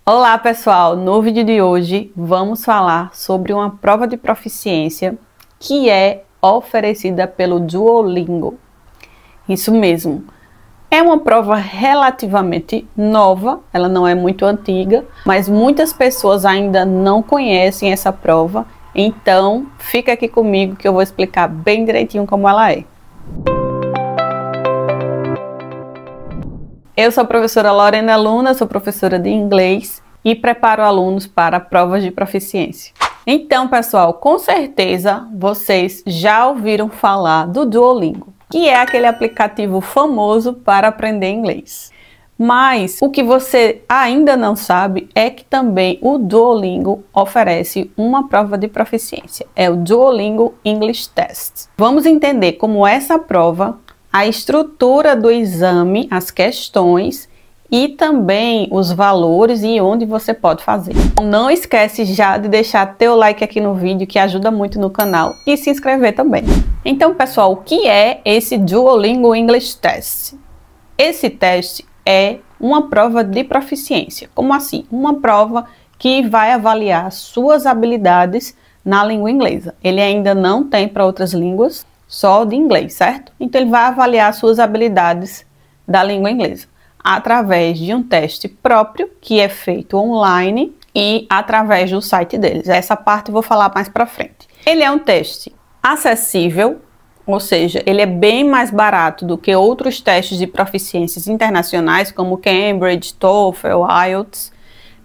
Olá pessoal, no vídeo de hoje vamos falar sobre uma prova de proficiência que é oferecida pelo Duolingo. Isso mesmo, é uma prova relativamente nova, ela não é muito antiga, mas muitas pessoas ainda não conhecem essa prova, então fica aqui comigo que eu vou explicar bem direitinho como ela é. Eu sou a professora Lorena Luna, sou professora de inglês e preparo alunos para provas de proficiência. Então, pessoal, com certeza vocês já ouviram falar do Duolingo, que é aquele aplicativo famoso para aprender inglês. Mas o que você ainda não sabe é que também o Duolingo oferece uma prova de proficiência. É o Duolingo English Test. Vamos entender como essa prova, a estrutura do exame, as questões e também os valores e onde você pode fazer. Não esquece já de deixar teu like aqui no vídeo, que ajuda muito no canal, e se inscrever também. Então, pessoal, o que é esse Duolingo English Test? Esse teste é uma prova de proficiência. Como assim? Uma prova que vai avaliar suas habilidades na língua inglesa. Ele ainda não tem para outras línguas, só de inglês, certo? Então ele vai avaliar suas habilidades da língua inglesa através de um teste próprio que é feito online e através do site deles. Essa parte eu vou falar mais para frente. Ele é um teste acessível, ou seja, ele é bem mais barato do que outros testes de proficiências internacionais como Cambridge, TOEFL, IELTS.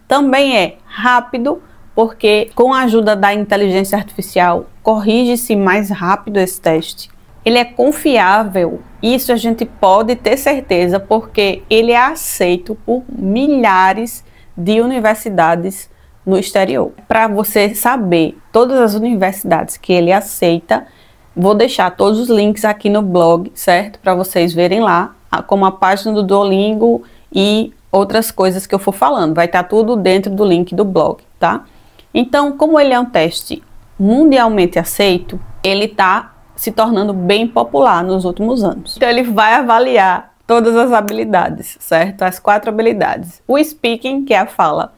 Também é rápido, porque com a ajuda da inteligência artificial corrige-se mais rápido esse teste. Ele é confiável, isso a gente pode ter certeza, porque ele é aceito por milhares de universidades no exterior. Para você saber todas as universidades que ele aceita, vou deixar todos os links aqui no blog, certo? Para vocês verem lá, como a página do Duolingo e outras coisas que eu for falando. Vai estar tudo dentro do link do blog, tá? Então, como ele é um teste mundialmente aceito, ele está se tornando bem popular nos últimos anos. Então, ele vai avaliar todas as habilidades, certo? As 4 habilidades. O speaking, que é a fala.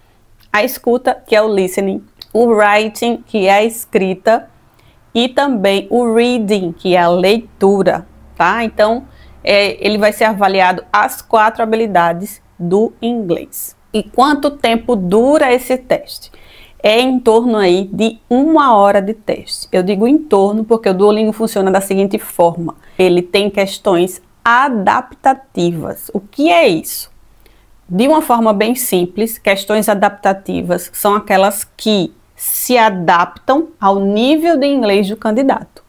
A escuta, que é o listening. O writing, que é a escrita. E também o reading, que é a leitura, tá? Então, ele vai ser avaliado as 4 habilidades do inglês. E quanto tempo dura esse teste? É em torno aí de 1 hora de teste. Eu digo em torno porque o Duolingo funciona da seguinte forma. Ele tem questões adaptativas. O que é isso? De uma forma bem simples, questões adaptativas são aquelas que se adaptam ao nível de inglês do candidato.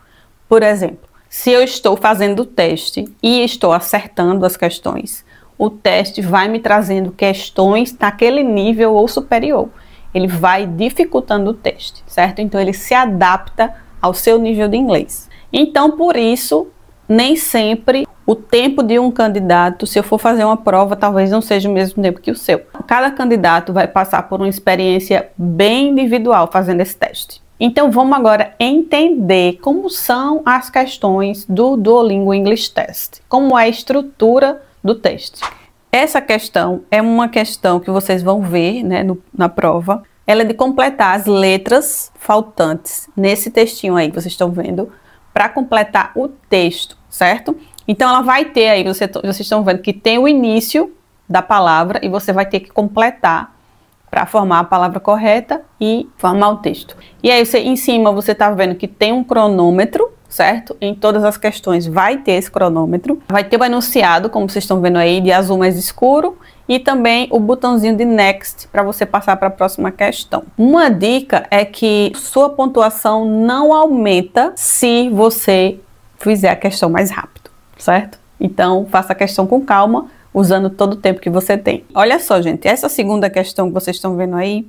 Por exemplo, se eu estou fazendo o teste e estou acertando as questões, o teste vai me trazendo questões naquele nível ou superior. Ele vai dificultando o teste, certo? Então, ele se adapta ao seu nível de inglês. Então, por isso, nem sempre o tempo de um candidato, se eu for fazer uma prova, talvez não seja o mesmo tempo que o seu. Cada candidato vai passar por uma experiência bem individual fazendo esse teste. Então, vamos agora entender como são as questões do Duolingo English Test. Como é a estrutura do teste. Essa questão é uma questão que vocês vão ver, né, na prova. Ela é de completar as letras faltantes nesse textinho aí que vocês estão vendo, para completar o texto, certo? Então ela vai ter aí, vocês estão vendo que tem o início da palavra e você vai ter que completar para formar a palavra correta e formar o texto. E aí em cima você está vendo que tem um cronômetro, certo? Em todas as questões vai ter esse cronômetro. Vai ter o enunciado, como vocês estão vendo aí, de azul mais escuro. E também o botãozinho de Next para você passar para a próxima questão. Uma dica é que sua pontuação não aumenta se você fizer a questão mais rápido, certo? Então faça a questão com calma, usando todo o tempo que você tem. Olha só, gente, essa segunda questão que vocês estão vendo aí,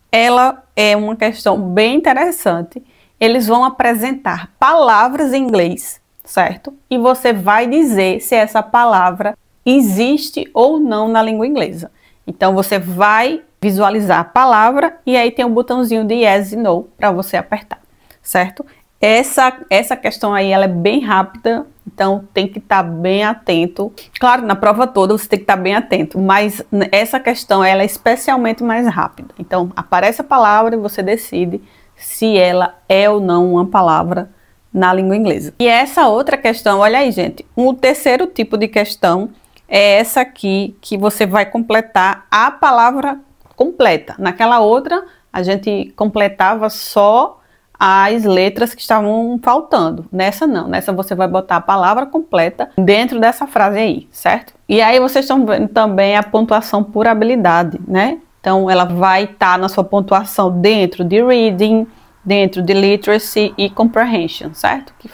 ela é uma questão bem interessante. Eles vão apresentar palavras em inglês, certo? E você vai dizer se essa palavra existe ou não na língua inglesa. Então, você vai visualizar a palavra e aí tem um botãozinho de yes e no para você apertar, certo? Essa questão aí, ela é bem rápida Então tem que estar bem atento. Claro, na prova toda você tem que estar bem atento, mas essa questão ela é especialmente mais rápida. Então aparece a palavra e você decide se ela é ou não uma palavra na língua inglesa. E essa outra questão, olha aí, gente, o terceiro tipo de questão é essa aqui, que você vai completar a palavra completa. Naquela outra, a gente completava só as letras que estavam faltando. Nessa não, nessa você vai botar a palavra completa dentro dessa frase aí, certo? E aí vocês estão vendo também a pontuação por habilidade, né? Então ela vai estar na sua pontuação dentro de reading, dentro de literacy e comprehension, certo? Que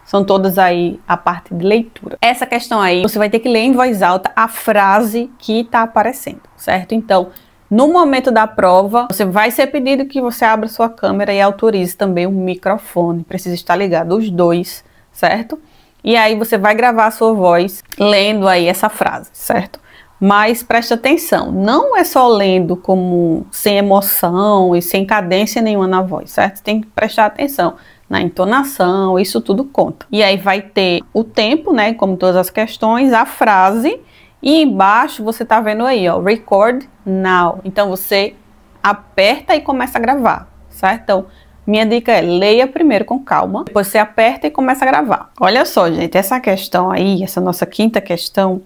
são todas aí a parte de leitura. Essa questão aí, você vai ter que ler em voz alta a frase que está aparecendo, certo? Então, no momento da prova, você vai ser pedido que você abra sua câmera e autorize também o microfone. Precisa estar ligado os dois, certo? E aí você vai gravar a sua voz lendo aí essa frase, certo? Mas preste atenção, não é só lendo como sem emoção e sem cadência nenhuma na voz, certo? Você tem que prestar atenção na entonação, isso tudo conta. E aí vai ter o tempo, né, como todas as questões, a frase, e embaixo você tá vendo aí, ó, record now. Então você aperta e começa a gravar, certo? Então, minha dica é, leia primeiro com calma, depois você aperta e começa a gravar. Olha só, gente, essa questão aí, essa nossa quinta questão,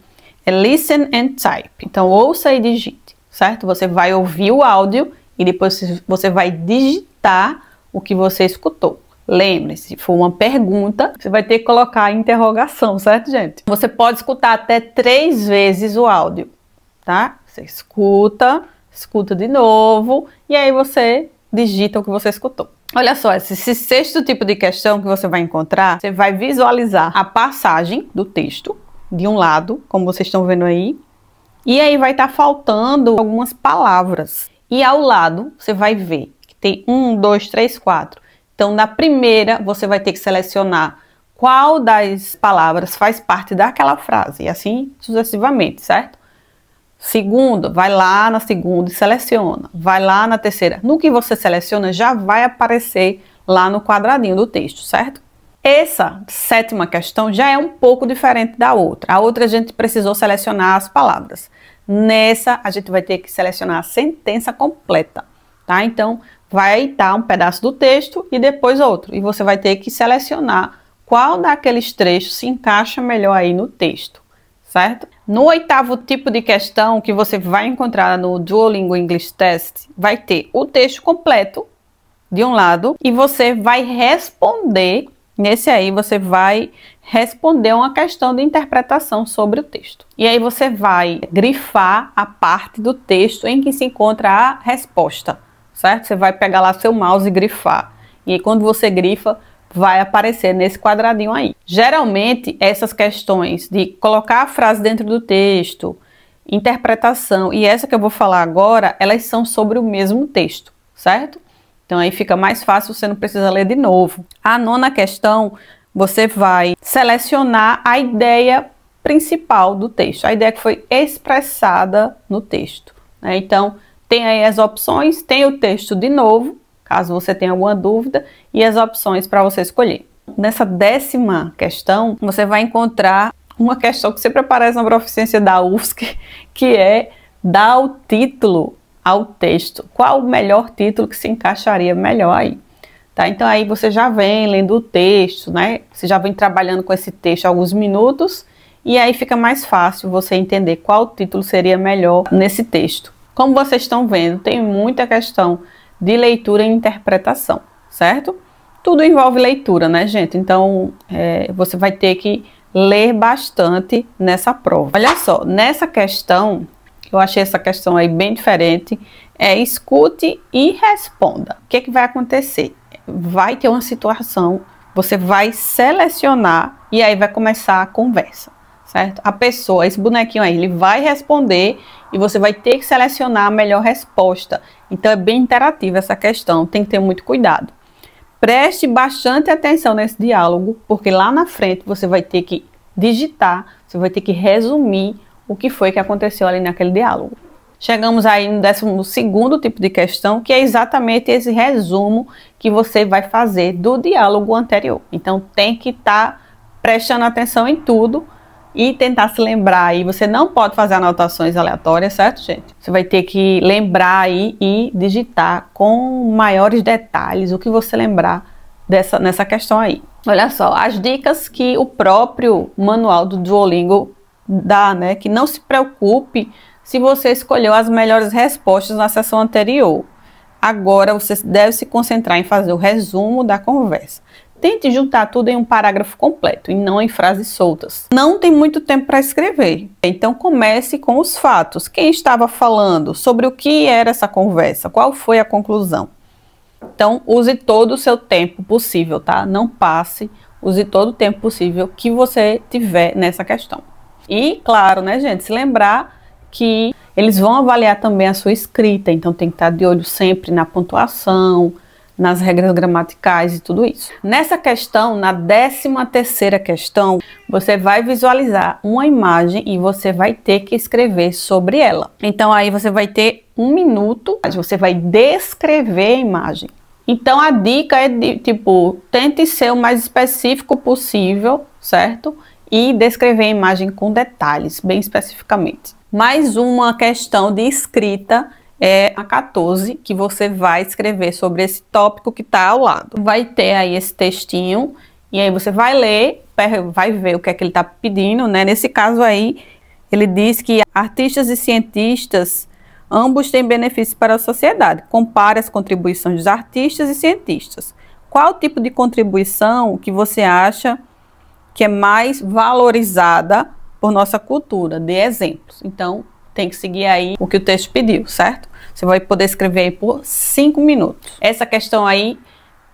é listen and type. Então, ouça e digite, certo? Você vai ouvir o áudio e depois você vai digitar o que você escutou. Lembre-se, se for uma pergunta, você vai ter que colocar a interrogação, certo, gente? Você pode escutar até 3 vezes o áudio, tá? Você escuta de novo e aí você digita o que você escutou. Olha só, esse sexto tipo de questão que você vai encontrar, você vai visualizar a passagem do texto de um lado, como vocês estão vendo aí, e aí vai estar faltando algumas palavras. E ao lado, você vai ver que tem 1, 2, 3, 4. Então, na primeira, você vai ter que selecionar qual das palavras faz parte daquela frase, e assim sucessivamente, certo? Segunda, vai lá na segunda e seleciona. Vai lá na terceira. No que você seleciona, já vai aparecer lá no quadradinho do texto, certo? Essa sétima questão já é um pouco diferente da outra. A outra a gente precisou selecionar as palavras. Nessa, a gente vai ter que selecionar a sentença completa, tá? Então, vai estar um pedaço do texto e depois outro. E você vai ter que selecionar qual daqueles trechos se encaixa melhor aí no texto, certo? No oitavo tipo de questão que você vai encontrar no Duolingo English Test, vai ter o texto completo de um lado e você vai responder. Nesse aí você vai responder uma questão de interpretação sobre o texto. E aí você vai grifar a parte do texto em que se encontra a resposta, certo? Você vai pegar lá seu mouse e grifar. E aí quando você grifa, vai aparecer nesse quadradinho aí. Geralmente essas questões de colocar a frase dentro do texto, interpretação e essa que eu vou falar agora, elas são sobre o mesmo texto, certo? Então aí fica mais fácil, você não precisa ler de novo. A nona questão, você vai selecionar a ideia principal do texto, a ideia que foi expressada no texto, né? Então tem aí as opções, tem o texto de novo, caso você tenha alguma dúvida, e as opções para você escolher. Nessa décima questão, você vai encontrar uma questão que sempre aparece na proficiência da UFSC, que é dar o título ao texto. Qual o melhor título que se encaixaria melhor aí? Tá? Então aí você já vem lendo o texto, né? Você já vem trabalhando com esse texto há alguns minutos e aí fica mais fácil você entender qual título seria melhor nesse texto. Como vocês estão vendo, tem muita questão de leitura e interpretação, certo? Tudo envolve leitura, né, gente? Então você vai ter que ler bastante nessa prova. Olha só, nessa questão, eu achei essa questão aí bem diferente, é escute e responda. O que é que vai acontecer? Vai ter uma situação, você vai selecionar e aí vai começar a conversa, certo? A pessoa, esse bonequinho aí, ele vai responder e você vai ter que selecionar a melhor resposta. Então é bem interativa essa questão, tem que ter muito cuidado. Preste bastante atenção nesse diálogo, porque lá na frente você vai ter que digitar, você vai ter que resumir o que foi que aconteceu ali naquele diálogo. Chegamos aí no 12º tipo de questão, que é exatamente esse resumo que você vai fazer do diálogo anterior. Então tem que estar prestando atenção em tudo e tentar se lembrar aí. Você não pode fazer anotações aleatórias, certo, gente? Você vai ter que lembrar aí e digitar com maiores detalhes o que você lembrar nessa questão aí. Olha só, as dicas que o próprio manual do Duolingo dá, né? Que não se preocupe se você escolheu as melhores respostas na sessão anterior. Agora você deve se concentrar em fazer o resumo da conversa. Tente juntar tudo em um parágrafo completo e não em frases soltas. Não tem muito tempo para escrever, então comece com os fatos. Quem estava falando? Sobre o que era essa conversa? Qual foi a conclusão? Então, use todo o seu tempo possível, tá? Não passe, use todo o tempo possível que você tiver nessa questão. E, claro, né, gente, se lembrar que eles vão avaliar também a sua escrita, então tem que estar de olho sempre na pontuação, nas regras gramaticais e tudo isso. Nessa questão, na 13ª questão, você vai visualizar uma imagem e você vai ter que escrever sobre ela. Então aí você vai ter 1 minuto, mas você vai descrever a imagem. Então a dica é de, tipo, tente ser o mais específico possível, certo? E descrever a imagem com detalhes, bem especificamente. Mais uma questão de escrita é a 14, que você vai escrever sobre esse tópico que está ao lado. Vai ter aí esse textinho, e aí você vai ler, vai ver o que é que ele está pedindo, né? Nesse caso aí, ele diz que artistas e cientistas, ambos têm benefícios para a sociedade. Compare as contribuições dos artistas e cientistas. Qual tipo de contribuição que você acha que é mais valorizada por nossa cultura? Dê exemplos. Então, tem que seguir aí o que o texto pediu, certo? Você vai poder escrever aí por 5 minutos. Essa questão aí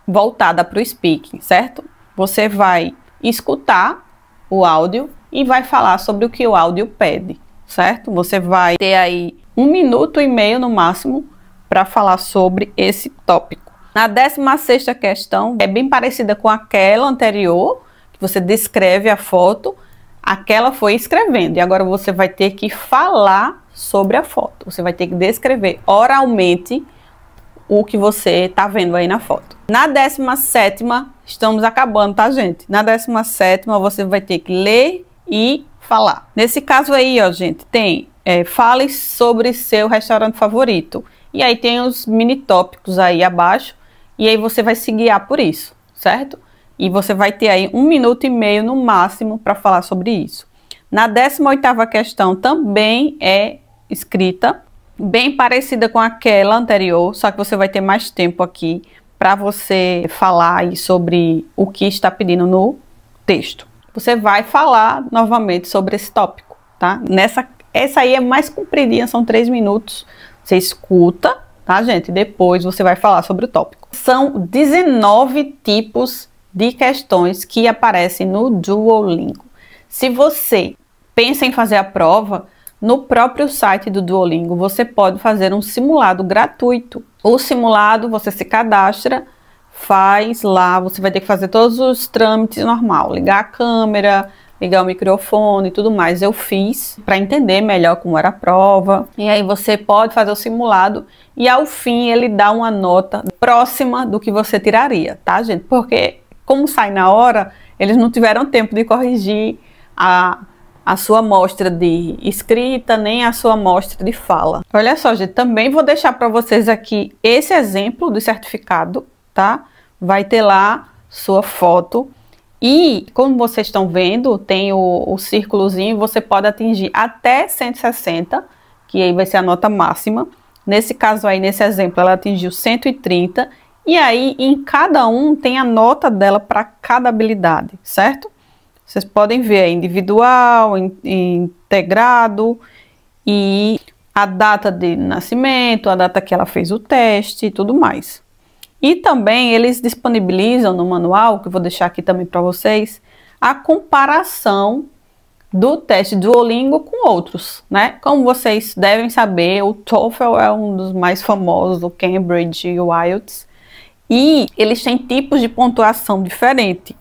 voltada para o speaking, certo? Você vai escutar o áudio e vai falar sobre o que o áudio pede, certo? Você vai ter aí 1 minuto e meio no máximo para falar sobre esse tópico. Na 16ª questão, é bem parecida com aquela anterior, que você descreve a foto. Aquela foi escrevendo e agora você vai ter que falar sobre a foto. Você vai ter que descrever oralmente o que você está vendo aí na foto. Na 17ª, estamos acabando, tá, gente? Na 17ª, você vai ter que ler e falar. Nesse caso aí, ó, gente, tem fale sobre seu restaurante favorito. E aí tem os mini tópicos aí abaixo e aí você vai se guiar por isso, certo? E você vai ter aí 1 minuto e meio no máximo para falar sobre isso. Na 18ª questão também é escrita, bem parecida com aquela anterior, só que você vai ter mais tempo aqui para você falar aí sobre o que está pedindo no texto. Você vai falar novamente sobre esse tópico, tá? Essa aí é mais compridinha, são 3 minutos. Você escuta, tá, gente? Depois você vai falar sobre o tópico. São 19 tipos de questões que aparecem no Duolingo. Se você pensa em fazer a prova, no próprio site do Duolingo você pode fazer um simulado gratuito. O simulado você se cadastra, faz lá, você vai ter que fazer todos os trâmites normal, ligar a câmera, ligar o microfone e tudo mais. Eu fiz para entender melhor como era a prova. E aí você pode fazer o simulado e ao fim ele dá uma nota próxima do que você tiraria, tá, gente? Porque como sai na hora, eles não tiveram tempo de corrigir a sua amostra de escrita, nem a sua amostra de fala. Olha só, gente, também vou deixar para vocês aqui esse exemplo do certificado, tá? Vai ter lá sua foto. E, como vocês estão vendo, tem o círculozinho, você pode atingir até 160, que aí vai ser a nota máxima. Nesse caso aí, nesse exemplo, ela atingiu 130. E aí, em cada um, tem a nota dela para cada habilidade, certo? Vocês podem ver aí, individual, integrado, e a data de nascimento, a data que ela fez o teste e tudo mais. E também eles disponibilizam no manual, que eu vou deixar aqui também para vocês, a comparação do teste Duolingo com outros, né? Como vocês devem saber, o TOEFL é um dos mais famosos, o Cambridge e o IELTS. E eles têm tipos de pontuação diferente.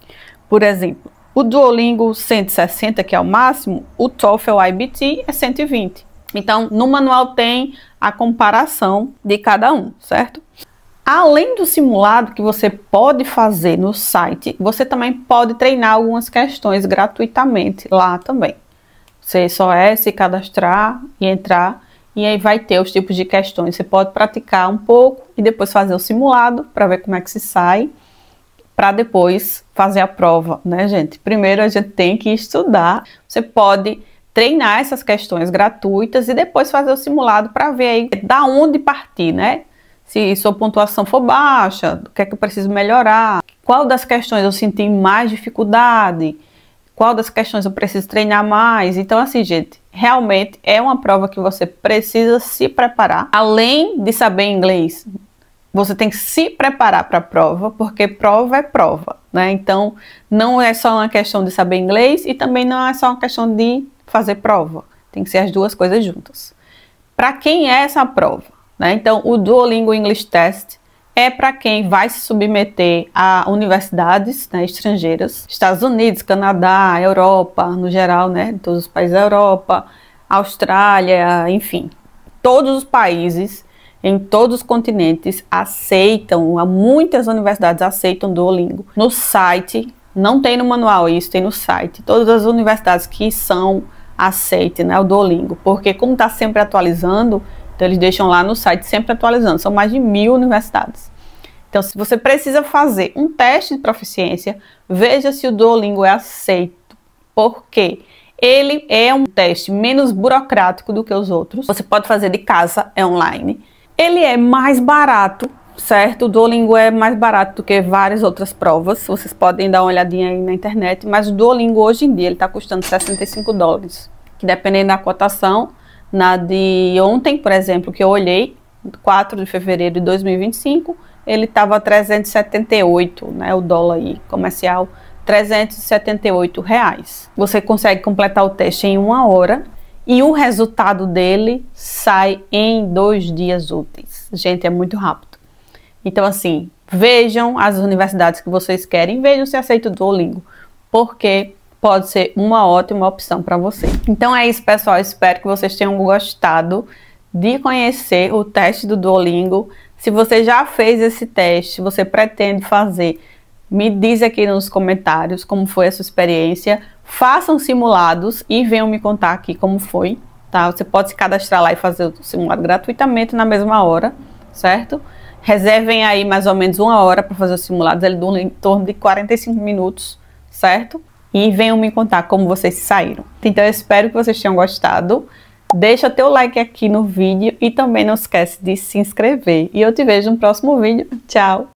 Por exemplo, o Duolingo 160, que é o máximo, o TOEFL IBT é 120. Então, no manual tem a comparação de cada um, certo? Além do simulado que você pode fazer no site, você também pode treinar algumas questões gratuitamente lá também. Você só se cadastrar e entrar, e aí vai ter os tipos de questões. Você pode praticar um pouco e depois fazer o simulado para ver como é que se sai, para depois fazer a prova, né, gente? Primeiro a gente tem que estudar. Você pode treinar essas questões gratuitas e depois fazer o simulado para ver aí da onde partir, né? Se sua pontuação for baixa, o que é que eu preciso melhorar? Qual das questões eu senti mais dificuldade? Qual das questões eu preciso treinar mais? Então, assim, gente, realmente é uma prova que você precisa se preparar. Além de saber inglês, você tem que se preparar para a prova, porque prova é prova, né? Então, não é só uma questão de saber inglês e também não é só uma questão de fazer prova. Tem que ser as duas coisas juntas. Para quem é essa prova, né? Então, o Duolingo English Test é para quem vai se submeter a universidades, né, estrangeiras, Estados Unidos, Canadá, Europa, no geral, né, todos os países da Europa, Austrália, enfim, todos os países, em todos os continentes aceitam, muitas universidades aceitam Duolingo. No site, não tem no manual isso, tem no site, todas as universidades que aceitem, né, o Duolingo, porque como está sempre atualizando, então eles deixam lá no site sempre atualizando, são mais de 1000 universidades. Então, se você precisa fazer um teste de proficiência, veja se o Duolingo é aceito, porque ele é um teste menos burocrático do que os outros. Você pode fazer de casa, é online. Ele é mais barato, certo? O Duolingo é mais barato do que várias outras provas. Vocês podem dar uma olhadinha aí na internet, mas o Duolingo hoje em dia ele está custando $65, que dependendo da cotação, na de ontem, por exemplo, que eu olhei, 4 de fevereiro de 2025, ele estava 378, né, o dólar aí, comercial, R$378. Você consegue completar o teste em 1 hora e o resultado dele sai em 2 dias úteis. Gente, é muito rápido. Então, assim, vejam as universidades que vocês querem, vejam se aceita o Duolingo, porque pode ser uma ótima opção para você. Então é isso, pessoal. Espero que vocês tenham gostado de conhecer o teste do Duolingo. Se você já fez esse teste, você pretende fazer, me diz aqui nos comentários como foi a sua experiência. Façam simulados e venham me contar aqui como foi, tá? Você pode se cadastrar lá e fazer o simulado gratuitamente na mesma hora, certo? Reservem aí mais ou menos 1 hora para fazer os simulados, ele dura em torno de 45 minutos, certo? E venham me contar como vocês saíram. Então eu espero que vocês tenham gostado. Deixa teu like aqui no vídeo e também não esquece de se inscrever. E eu te vejo no próximo vídeo. Tchau!